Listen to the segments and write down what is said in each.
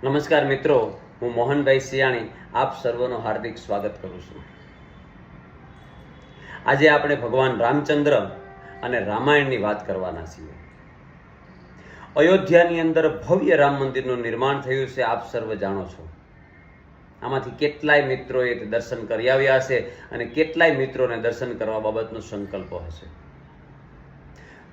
નમસ્કાર મિત્રો, હું મોહનભાઈ સિયાણી આપ સર્વનું હાર્દિક સ્વાગત કરું છું. આજે આપણે ભગવાન રામચંદ્ર અને રામાયણની વાત કરવાના છીએ. અયોધ્યાની અંદર ભવ્ય રામ મંદિરનું નિર્માણ થયું છે, આપ સર્વ જાણો છો. આમાંથી કેટલાય મિત્રોએ દર્શન કરી આવ્યા હશે અને કેટલાય મિત્રોને દર્શન કરવા બાબતનો સંકલ્પ હશે.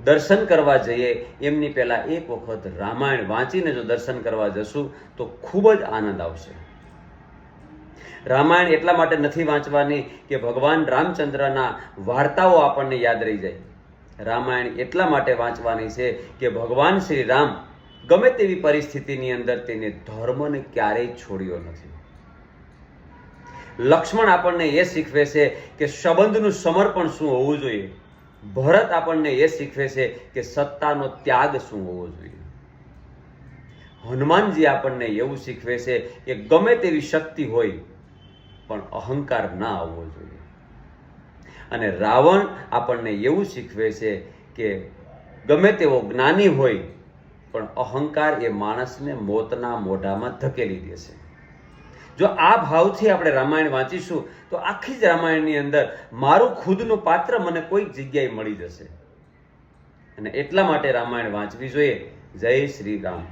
દર્શન કરવા જઈએ એમની પહેલા એક વખત રામાયણ વાંચીને જો દર્શન કરવા જશું તો ખૂબ જ આનંદ આવશે. રામાયણ એટલા માટે નથી વાંચવાની કે ભગવાન રામચંદ્રના વાર્તાઓ આપણને યાદ રહી જાય. રામાયણ એટલા માટે વાંચવાની છે કે ભગવાન શ્રી રામ ગમે તેવી પરિસ્થિતિની અંદર તેને ધર્મને ક્યારેય છોડ્યો નથી. લક્ષ્મણ આપણને એ શીખવે છે કે સંબંધનું સમર્પણ શું હોવું જોઈએ. ભરત આપણને એ શીખવે છે કે સત્તાનો ત્યાગ શું હોવો જોઈએ. હનુમાનજી આપણને એવું શીખવે છે કે ગમે તેવી શક્તિ હોય પણ અહંકાર ના આવવો જોઈએ. અને રાવણ આપણને એવું શીખવે છે કે ગમે તેવો જ્ઞાની હોય પણ અહંકાર એ માણસને મોતના મોઢામાં ધકેલી દે છે. જો આ ભાવથી આપણે રામાયણ વાંચીશું તો આખી જ રામાયણની અંદર મારું ખુદનું પાત્ર મને કોઈક જગ્યાએ મળી જશે. અને એટલા માટે રામાયણ વાંચવી જોઈએ. જય શ્રી રામ.